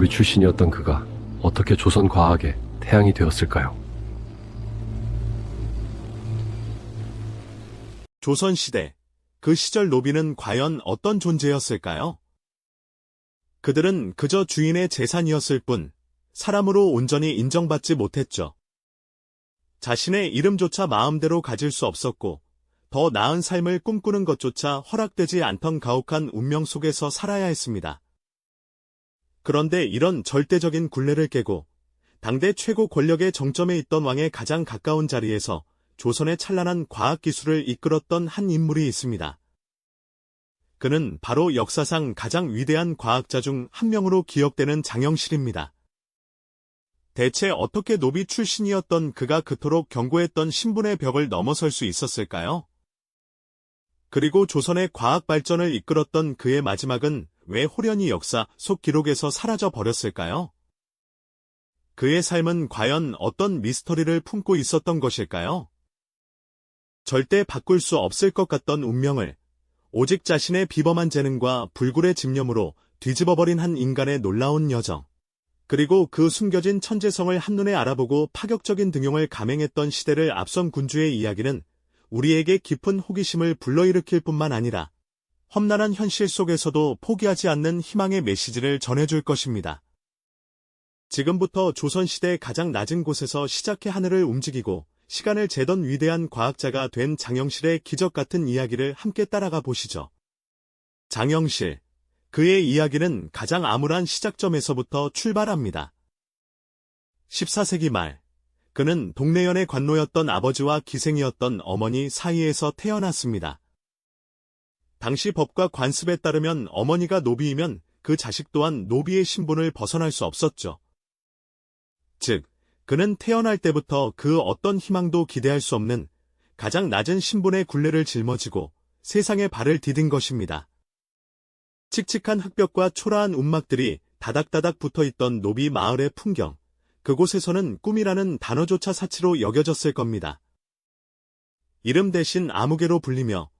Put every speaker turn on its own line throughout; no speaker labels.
우리 출신이었던 그가 어떻게 조선 과학의 태양이 되었을까요?
조선시대, 그 시절 노비는 과연 어떤 존재였을까요? 그들은 그저 주인의 재산이었을 뿐, 사람으로 온전히 인정받지 못했죠. 자신의 이름조차 마음대로 가질 수 없었고, 더 나은 삶을 꿈꾸는 것조차 허락되지 않던 가혹한 운명 속에서 살아야 했습니다. 그런데 이런 절대적인 굴레를 깨고, 당대 최고 권력의 정점에 있던 왕의 가장 가까운 자리에서 조선의 찬란한 과학기술을 이끌었던 한 인물이 있습니다. 그는 바로 역사상 가장 위대한 과학자 중 한 명으로 기억되는 장영실입니다. 대체 어떻게 노비 출신이었던 그가 그토록 견고했던 신분의 벽을 넘어설 수 있었을까요? 그리고 조선의 과학 발전을 이끌었던 그의 마지막은 왜 호련히 역사 속 기록에서 사라져 버렸을까요? 그의 삶은 과연 어떤 미스터리를 품고 있었던 것일까요? 절대 바꿀 수 없을 것 같던 운명을 오직 자신의 비범한 재능과 불굴의 집념으로 뒤집어버린 한 인간의 놀라운 여정, 그리고 그 숨겨진 천재성을 한눈에 알아보고 파격적인 등용을 감행했던 시대를 앞선 군주의 이야기는 우리에게 깊은 호기심을 불러일으킬 뿐만 아니라 험난한 현실 속에서도 포기하지 않는 희망의 메시지를 전해줄 것입니다. 지금부터 조선시대 가장 낮은 곳에서 시작해 하늘을 움직이고 시간을 재던 위대한 과학자가 된 장영실의 기적 같은 이야기를 함께 따라가 보시죠. 장영실, 그의 이야기는 가장 암울한 시작점에서부터 출발합니다. 14세기 말, 그는 동래연의 관노였던 아버지와 기생이었던 어머니 사이에서 태어났습니다. 당시 법과 관습에 따르면 어머니가 노비이면 그 자식 또한 노비의 신분을 벗어날 수 없었죠. 즉, 그는 태어날 때부터 그 어떤 희망도 기대할 수 없는 가장 낮은 신분의 굴레를 짊어지고 세상에 발을 디딘 것입니다. 칙칙한 흙벽과 초라한 움막들이 다닥다닥 붙어있던 노비 마을의 풍경, 그곳에서는 꿈이라는 단어조차 사치로 여겨졌을 겁니다. 이름 대신 아무개로 불리며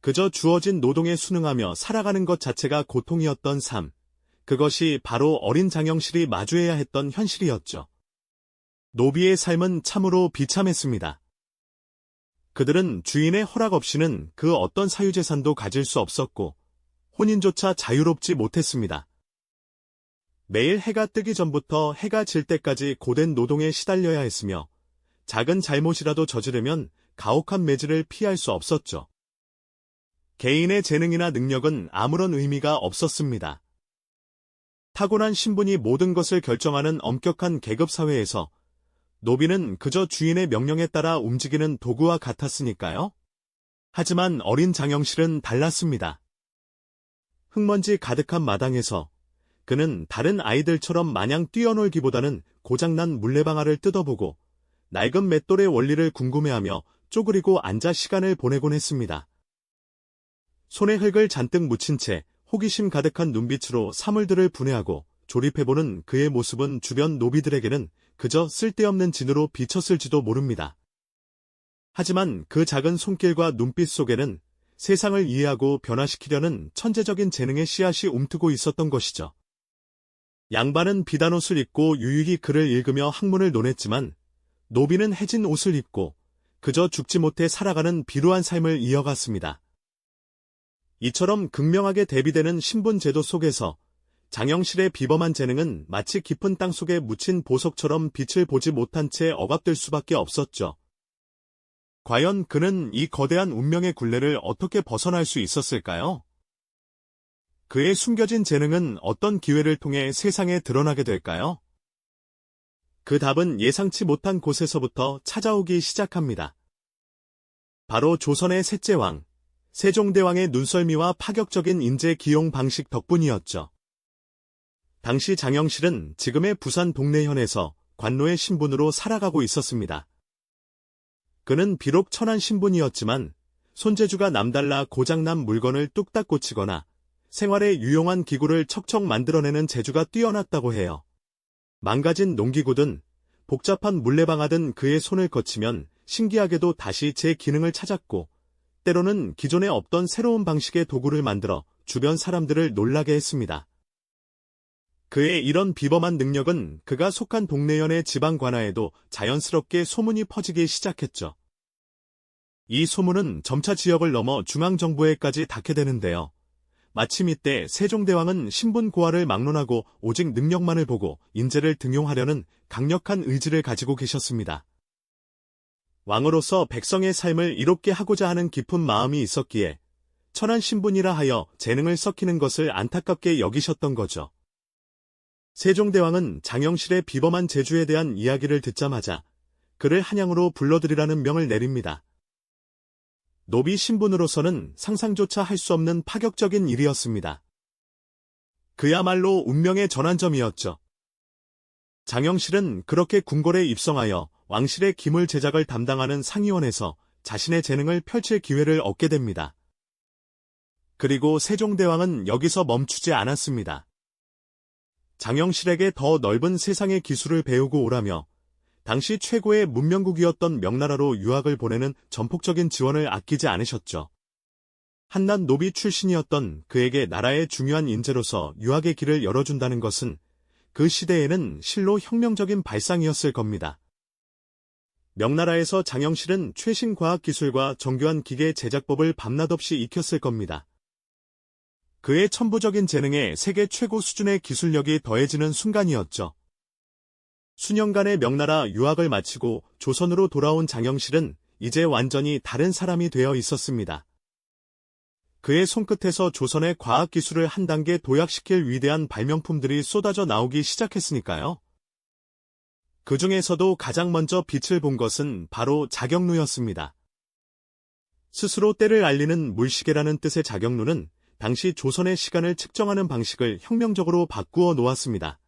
그저 주어진 노동에 순응하며 살아가는 것 자체가 고통이었던 삶, 그것이 바로 어린 장영실이 마주해야 했던 현실이었죠. 노비의 삶은 참으로 비참했습니다. 그들은 주인의 허락 없이는 그 어떤 사유재산도 가질 수 없었고 혼인조차 자유롭지 못했습니다. 매일 해가 뜨기 전부터 해가 질 때까지 고된 노동에 시달려야 했으며 작은 잘못이라도 저지르면 가혹한 매질을 피할 수 없었죠. 개인의 재능이나 능력은 아무런 의미가 없었습니다. 타고난 신분이 모든 것을 결정하는 엄격한 계급사회에서 노비는 그저 주인의 명령에 따라 움직이는 도구와 같았으니까요. 하지만 어린 장영실은 달랐습니다. 흙먼지 가득한 마당에서 그는 다른 아이들처럼 마냥 뛰어놀기보다는 고장난 물레방아를 뜯어보고 낡은 맷돌의 원리를 궁금해하며 쪼그리고 앉아 시간을 보내곤 했습니다. 손에 흙을 잔뜩 묻힌 채 호기심 가득한 눈빛으로 사물들을 분해하고 조립해보는 그의 모습은 주변 노비들에게는 그저 쓸데없는 진으로 비쳤을지도 모릅니다. 하지만 그 작은 손길과 눈빛 속에는 세상을 이해하고 변화시키려는 천재적인 재능의 씨앗이 움트고 있었던 것이죠. 양반은 비단 옷을 입고 유유히 글을 읽으며 학문을 논했지만 노비는 해진 옷을 입고 그저 죽지 못해 살아가는 비루한 삶을 이어갔습니다. 이처럼 극명하게 대비되는 신분 제도 속에서 장영실의 비범한 재능은 마치 깊은 땅 속에 묻힌 보석처럼 빛을 보지 못한 채 억압될 수밖에 없었죠. 과연 그는 이 거대한 운명의 굴레를 어떻게 벗어날 수 있었을까요? 그의 숨겨진 재능은 어떤 기회를 통해 세상에 드러나게 될까요? 그 답은 예상치 못한 곳에서부터 찾아오기 시작합니다. 바로 조선의 셋째 왕, 세종대왕의 눈썰미와 파격적인 인재 기용 방식 덕분이었죠. 당시 장영실은 지금의 부산 동래현에서 관노의 신분으로 살아가고 있었습니다. 그는 비록 천한 신분이었지만 손재주가 남달라 고장난 물건을 뚝딱 고치거나 생활에 유용한 기구를 척척 만들어내는 재주가 뛰어났다고 해요. 망가진 농기구든 복잡한 물레방아든 그의 손을 거치면 신기하게도 다시 제 기능을 찾았고 때로는 기존에 없던 새로운 방식의 도구를 만들어 주변 사람들을 놀라게 했습니다. 그의 이런 비범한 능력은 그가 속한 동네연의 지방 관아에도 자연스럽게 소문이 퍼지기 시작했죠. 이 소문은 점차 지역을 넘어 중앙정부에까지 닿게 되는데요. 마침 이때 세종대왕은 신분 고하를 막론하고 오직 능력만을 보고 인재를 등용하려는 강력한 의지를 가지고 계셨습니다. 왕으로서 백성의 삶을 이롭게 하고자 하는 깊은 마음이 있었기에 천한 신분이라 하여 재능을 썩히는 것을 안타깝게 여기셨던 거죠. 세종대왕은 장영실의 비범한 재주에 대한 이야기를 듣자마자 그를 한양으로 불러들이라는 명을 내립니다. 노비 신분으로서는 상상조차 할 수 없는 파격적인 일이었습니다. 그야말로 운명의 전환점이었죠. 장영실은 그렇게 궁궐에 입성하여 왕실의 기물 제작을 담당하는 상의원에서 자신의 재능을 펼칠 기회를 얻게 됩니다. 그리고 세종대왕은 여기서 멈추지 않았습니다. 장영실에게 더 넓은 세상의 기술을 배우고 오라며 당시 최고의 문명국이었던 명나라로 유학을 보내는 전폭적인 지원을 아끼지 않으셨죠. 한낱 노비 출신이었던 그에게 나라의 중요한 인재로서 유학의 길을 열어준다는 것은 그 시대에는 실로 혁명적인 발상이었을 겁니다. 명나라에서 장영실은 최신 과학기술과 정교한 기계 제작법을 밤낮없이 익혔을 겁니다. 그의 천부적인 재능에 세계 최고 수준의 기술력이 더해지는 순간이었죠. 수년간의 명나라 유학을 마치고 조선으로 돌아온 장영실은 이제 완전히 다른 사람이 되어 있었습니다. 그의 손끝에서 조선의 과학기술을 한 단계 도약시킬 위대한 발명품들이 쏟아져 나오기 시작했으니까요. 그 중에서도 가장 먼저 빛을 본 것은 바로 자격루였습니다. 스스로 때를 알리는 물시계라는 뜻의 자격루는 당시 조선의 시간을 측정하는 방식을 혁명적으로 바꾸어 놓았습니다.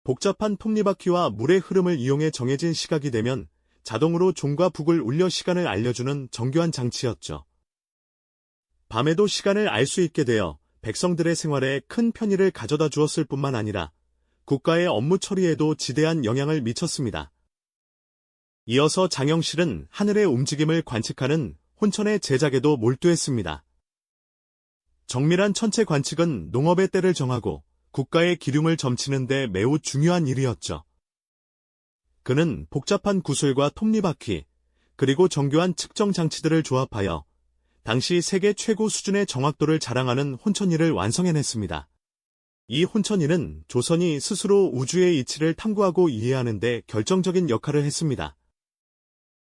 복잡한 톱니바퀴와 물의 흐름을 이용해 정해진 시각이 되면 자동으로 종과 북을 울려 시간을 알려주는 정교한 장치였죠. 밤에도 시간을 알 수 있게 되어 백성들의 생활에 큰 편의를 가져다 주었을 뿐만 아니라 국가의 업무 처리에도 지대한 영향을 미쳤습니다. 이어서 장영실은 하늘의 움직임을 관측하는 혼천의 제작에도 몰두했습니다. 정밀한 천체 관측은 농업의 때를 정하고 국가의 기륭을 점치는 데 매우 중요한 일이었죠. 그는 복잡한 구슬과 톱니바퀴, 그리고 정교한 측정 장치들을 조합하여 당시 세계 최고 수준의 정확도를 자랑하는 혼천이를 완성해냈습니다. 이 혼천이는 조선이 스스로 우주의 이치를 탐구하고 이해하는 데 결정적인 역할을 했습니다.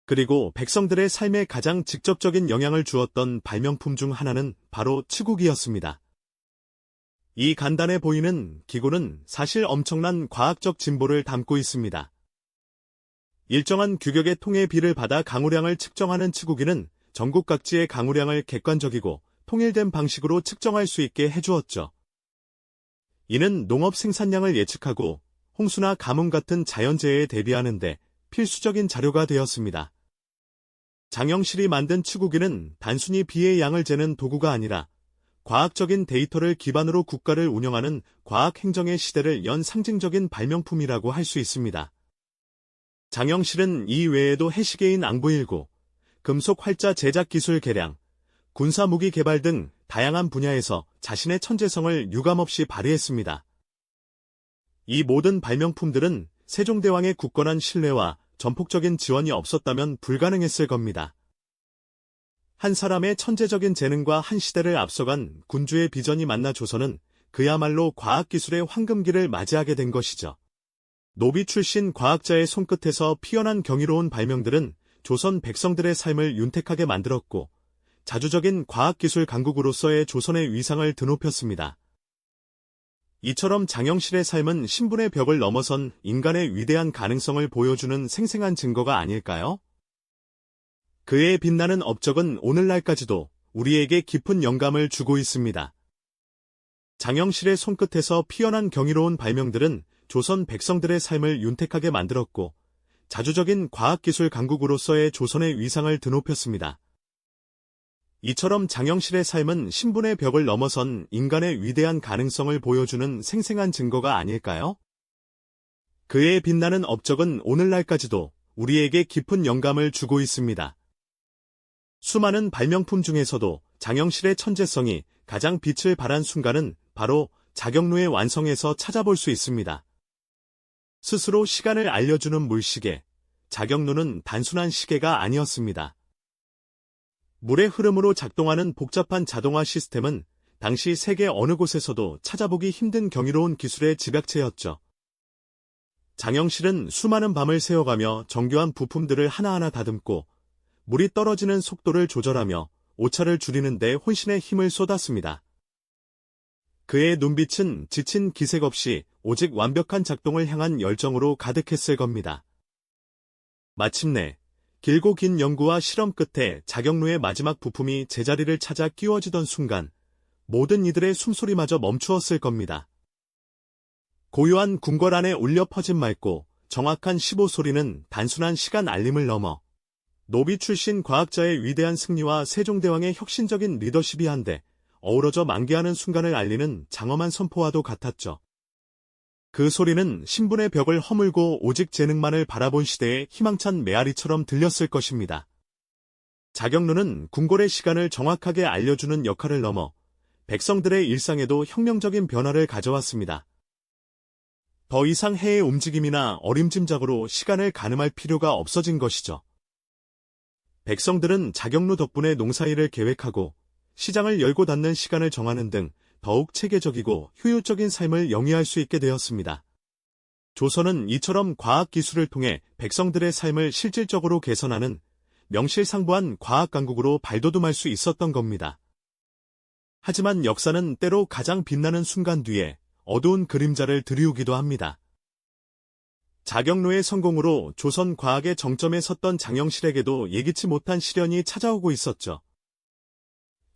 그리고 백성들의 삶에 가장 직접적인 영향을 주었던 발명품 중 하나는 바로 치국이었습니다. 이 간단해 보이는 기구는 사실 엄청난 과학적 진보를 담고 있습니다. 일정한 규격의 통의 비를 받아 강우량을 측정하는 치구기는 전국 각지의 강우량을 객관적이고 통일된 방식으로 측정할 수 있게 해주었죠. 이는 농업 생산량을 예측하고 홍수나 가뭄 같은 자연재해에 대비하는 데 필수적인 자료가 되었습니다. 장영실이 만든 치구기는 단순히 비의 양을 재는 도구가 아니라 과학적인 데이터를 기반으로 국가를 운영하는 과학행정의 시대를 연 상징적인 발명품이라고 할 수 있습니다. 장영실은 이 외에도 해시계인 앙부일구, 금속 활자 제작 기술 개량, 군사무기 개발 등 다양한 분야에서 자신의 천재성을 유감없이 발휘했습니다. 이 모든 발명품들은 세종대왕의 굳건한 신뢰와 전폭적인 지원이 없었다면 불가능했을 겁니다. 한 사람의 천재적인 재능과 한 시대를 앞서간 군주의 비전이 만나 조선은 그야말로 과학기술의 황금기를 맞이하게 된 것이죠. 노비 출신 과학자의 손끝에서 피어난 경이로운 발명들은 조선 백성들의 삶을 윤택하게 만들었고 자주적인 과학기술 강국으로서의 조선의 위상을 드높였습니다. 이처럼 장영실의 삶은 신분의 벽을 넘어선 인간의 위대한 가능성을 보여주는 생생한 증거가 아닐까요? 그의 빛나는 업적은 오늘날까지도 우리에게 깊은 영감을 주고 있습니다. 장영실의 손끝에서 피어난 경이로운 발명들은 조선 백성들의 삶을 윤택하게 만들었고 자주적인 과학기술 강국으로서의 조선의 위상을 드높였습니다. 이처럼 장영실의 삶은 신분의 벽을 넘어선 인간의 위대한 가능성을 보여주는 생생한 증거가 아닐까요? 그의 빛나는 업적은 오늘날까지도 우리에게 깊은 영감을 주고 있습니다. 수많은 발명품 중에서도 장영실의 천재성이 가장 빛을 발한 순간은 바로 자경루의 완성에서 찾아볼 수 있습니다. 스스로 시간을 알려주는 물시계, 자경루는 단순한 시계가 아니었습니다. 물의 흐름으로 작동하는 복잡한 자동화 시스템은 당시 세계 어느 곳에서도 찾아보기 힘든 경이로운 기술의 집약체였죠. 장영실은 수많은 밤을 새워가며 정교한 부품들을 하나하나 다듬고 물이 떨어지는 속도를 조절하며 오차를 줄이는 데 혼신의 힘을 쏟았습니다. 그의 눈빛은 지친 기색 없이 오직 완벽한 작동을 향한 열정으로 가득했을 겁니다. 마침내 길고 긴 연구와 실험 끝에 자경루의 마지막 부품이 제자리를 찾아 끼워지던 순간 모든 이들의 숨소리마저 멈추었을 겁니다. 고요한 궁궐 안에 울려 퍼진 맑고 정확한 15소리는 단순한 시간 알림을 넘어 노비 출신 과학자의 위대한 승리와 세종대왕의 혁신적인 리더십이 한데 어우러져 만개하는 순간을 알리는 장엄한 선포와도 같았죠. 그 소리는 신분의 벽을 허물고 오직 재능만을 바라본 시대의 희망찬 메아리처럼 들렸을 것입니다. 자경루는 궁궐의 시간을 정확하게 알려주는 역할을 넘어 백성들의 일상에도 혁명적인 변화를 가져왔습니다. 더 이상 해의 움직임이나 어림짐작으로 시간을 가늠할 필요가 없어진 것이죠. 백성들은 자경루 덕분에 농사일을 계획하고 시장을 열고 닫는 시간을 정하는 등 더욱 체계적이고 효율적인 삶을 영위할 수 있게 되었습니다. 조선은 이처럼 과학기술을 통해 백성들의 삶을 실질적으로 개선하는 명실상부한 과학강국으로 발돋움할 수 있었던 겁니다. 하지만 역사는 때로 가장 빛나는 순간 뒤에 어두운 그림자를 드리우기도 합니다. 자경루의 성공으로 조선 과학의 정점에 섰던 장영실에게도 예기치 못한 시련이 찾아오고 있었죠.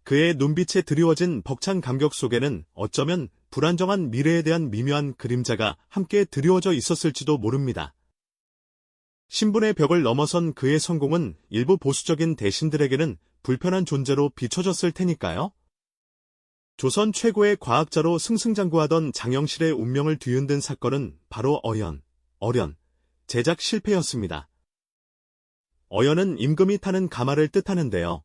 그의 눈빛에 드리워진 벅찬 감격 속에는 어쩌면 불안정한 미래에 대한 미묘한 그림자가 함께 드리워져 있었을지도 모릅니다. 신분의 벽을 넘어선 그의 성공은 일부 보수적인 대신들에게는 불편한 존재로 비춰졌을 테니까요. 조선 최고의 과학자로 승승장구하던 장영실의 운명을 뒤흔든 사건은 바로 어련, 제작 실패였습니다. 어연은 임금이 타는 가마를 뜻하는데요.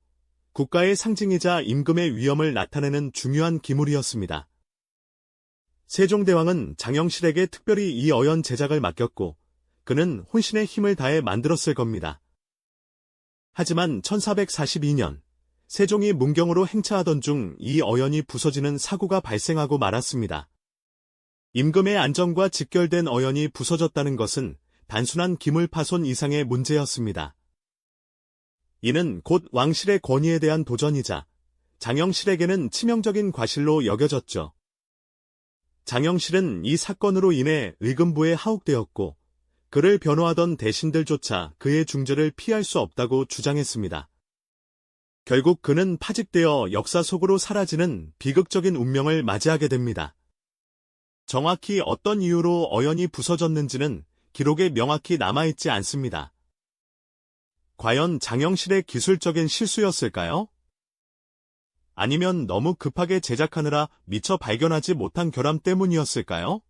국가의 상징이자 임금의 위엄을 나타내는 중요한 기물이었습니다. 세종대왕은 장영실에게 특별히 이 어연 제작을 맡겼고 그는 혼신의 힘을 다해 만들었을 겁니다. 하지만 1442년 세종이 문경으로 행차하던 중 이 어연이 부서지는 사고가 발생하고 말았습니다. 임금의 안전과 직결된 어연이 부서졌다는 것은 단순한 기물 파손 이상의 문제였습니다. 이는 곧 왕실의 권위에 대한 도전이자 장영실에게는 치명적인 과실로 여겨졌죠. 장영실은 이 사건으로 인해 의금부에 하옥되었고 그를 변호하던 대신들조차 그의 중재를 피할 수 없다고 주장했습니다. 결국 그는 파직되어 역사 속으로 사라지는 비극적인 운명을 맞이하게 됩니다. 정확히 어떤 이유로 어연이 부서졌는지는 기록에 명확히 남아있지 않습니다. 과연 장영실의 기술적인 실수였을까요? 아니면 너무 급하게 제작하느라 미처 발견하지 못한 결함 때문이었을까요?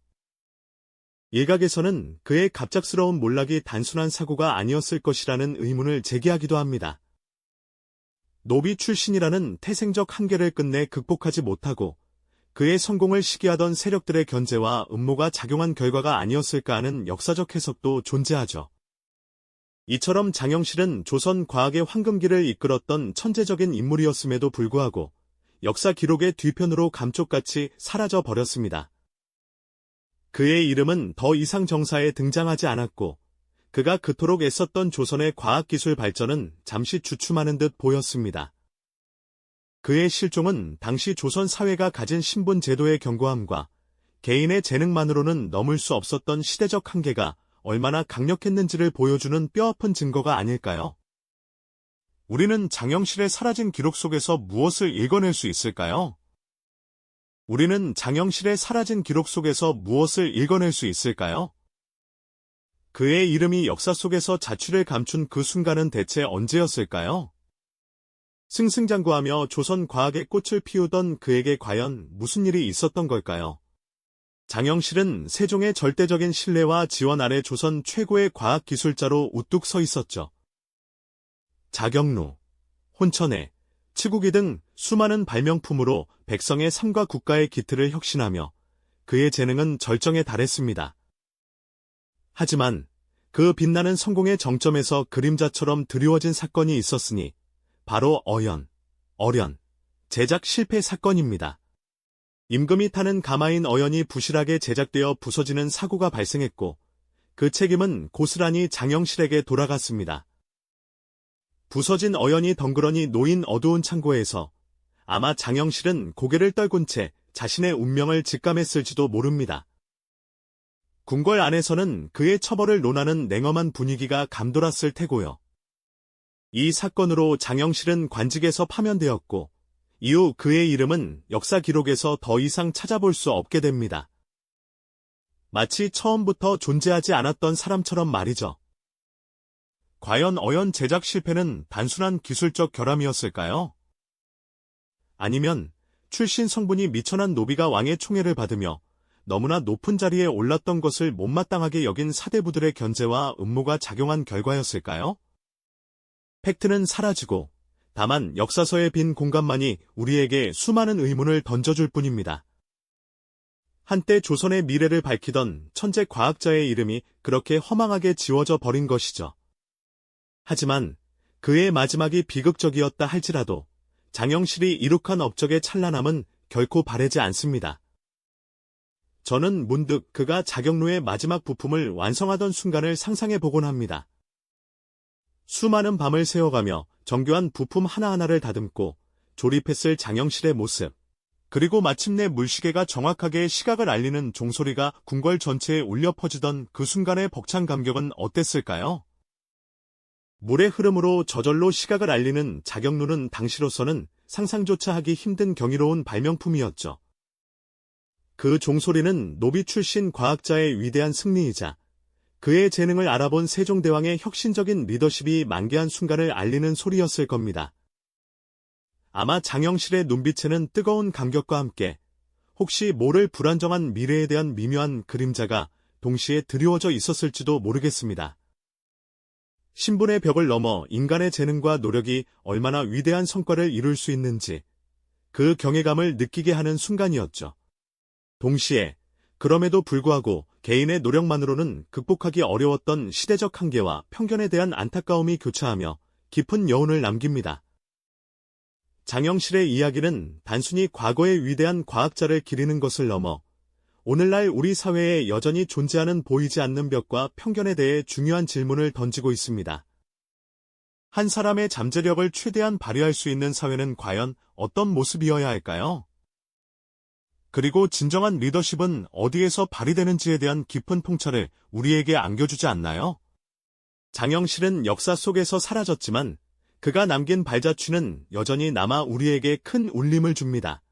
일각에서는 그의 갑작스러운 몰락이 단순한 사고가 아니었을 것이라는 의문을 제기하기도 합니다. 노비 출신이라는 태생적 한계를 끝내 극복하지 못하고 그의 성공을 시기하던 세력들의 견제와 음모가 작용한 결과가 아니었을까 하는 역사적 해석도 존재하죠. 이처럼 장영실은 조선 과학의 황금기를 이끌었던 천재적인 인물이었음에도 불구하고 역사 기록의 뒤편으로 감쪽같이 사라져 버렸습니다. 그의 이름은 더 이상 정사에 등장하지 않았고 그가 그토록 애썼던 조선의 과학기술 발전은 잠시 주춤하는 듯 보였습니다. 그의 실종은 당시 조선 사회가 가진 신분 제도의 견고함과 개인의 재능만으로는 넘을 수 없었던 시대적 한계가 얼마나 강력했는지를 보여주는 뼈아픈 증거가 아닐까요? 우리는 장영실의 사라진 기록 속에서 무엇을 읽어낼 수 있을까요? 우리는 장영실의 사라진 기록 속에서 무엇을 읽어낼 수 있을까요? 그의 이름이 역사 속에서 자취를 감춘 그 순간은 대체 언제였을까요? 승승장구하며 조선 과학의 꽃을 피우던 그에게 과연 무슨 일이 있었던 걸까요? 장영실은 세종의 절대적인 신뢰와 지원 아래 조선 최고의 과학기술자로 우뚝 서 있었죠. 자경루, 혼천해, 치국이 등 수많은 발명품으로 백성의 삶과 국가의 기틀을 혁신하며 그의 재능은 절정에 달했습니다. 하지만 그 빛나는 성공의 정점에서 그림자처럼 드리워진 사건이 있었으니 바로 어련, 제작 실패 사건입니다. 임금이 타는 가마인 어연이 부실하게 제작되어 부서지는 사고가 발생했고 그 책임은 고스란히 장영실에게 돌아갔습니다. 부서진 어연이 덩그러니 놓인 어두운 창고에서 아마 장영실은 고개를 떨군 채 자신의 운명을 직감했을지도 모릅니다. 궁궐 안에서는 그의 처벌을 논하는 냉엄한 분위기가 감돌았을 테고요. 이 사건으로 장영실은 관직에서 파면되었고 이후 그의 이름은 역사 기록에서 더 이상 찾아볼 수 없게 됩니다. 마치 처음부터 존재하지 않았던 사람처럼 말이죠. 과연 어연 제작 실패는 단순한 기술적 결함이었을까요? 아니면 출신 성분이 미천한 노비가 왕의 총애를 받으며 너무나 높은 자리에 올랐던 것을 못마땅하게 여긴 사대부들의 견제와 음모가 작용한 결과였을까요? 팩트는 사라지고 다만 역사서의 빈 공간만이 우리에게 수많은 의문을 던져줄 뿐입니다. 한때 조선의 미래를 밝히던 천재 과학자의 이름이 그렇게 허망하게 지워져 버린 것이죠. 하지만 그의 마지막이 비극적이었다 할지라도 장영실이 이룩한 업적의 찬란함은 결코 바래지 않습니다. 저는 문득 그가 자격루의 마지막 부품을 완성하던 순간을 상상해보곤 합니다. 수많은 밤을 새워가며 정교한 부품 하나하나를 다듬고 조립했을 장영실의 모습, 그리고 마침내 물시계가 정확하게 시각을 알리는 종소리가 궁궐 전체에 울려 퍼지던 그 순간의 벅찬 감격은 어땠을까요? 물의 흐름으로 저절로 시각을 알리는 자격루는 당시로서는 상상조차 하기 힘든 경이로운 발명품이었죠. 그 종소리는 노비 출신 과학자의 위대한 승리이자 그의 재능을 알아본 세종대왕의 혁신적인 리더십이 만개한 순간을 알리는 소리였을 겁니다. 아마 장영실의 눈빛에는 뜨거운 감격과 함께 혹시 모를 불안정한 미래에 대한 미묘한 그림자가 동시에 드리워져 있었을지도 모르겠습니다. 신분의 벽을 넘어 인간의 재능과 노력이 얼마나 위대한 성과를 이룰 수 있는지 그 경외감을 느끼게 하는 순간이었죠. 동시에 그럼에도 불구하고 개인의 노력만으로는 극복하기 어려웠던 시대적 한계와 편견에 대한 안타까움이 교차하며 깊은 여운을 남깁니다. 장영실의 이야기는 단순히 과거의 위대한 과학자를 기리는 것을 넘어 오늘날 우리 사회에 여전히 존재하는 보이지 않는 벽과 편견에 대해 중요한 질문을 던지고 있습니다. 한 사람의 잠재력을 최대한 발휘할 수 있는 사회는 과연 어떤 모습이어야 할까요? 그리고 진정한 리더십은 어디에서 발휘되는지에 대한 깊은 통찰을 우리에게 안겨주지 않나요? 장영실은 역사 속에서 사라졌지만 그가 남긴 발자취는 여전히 남아 우리에게 큰 울림을 줍니다.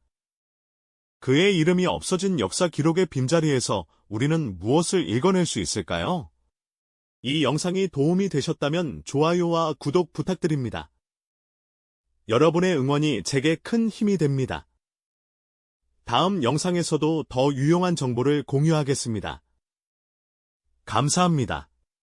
그의 이름이 없어진 역사 기록의 빈자리에서 우리는 무엇을 읽어낼 수 있을까요? 이 영상이 도움이 되셨다면 좋아요와 구독 부탁드립니다. 여러분의 응원이 제게 큰 힘이 됩니다. 다음 영상에서도 더 유용한 정보를 공유하겠습니다. 감사합니다.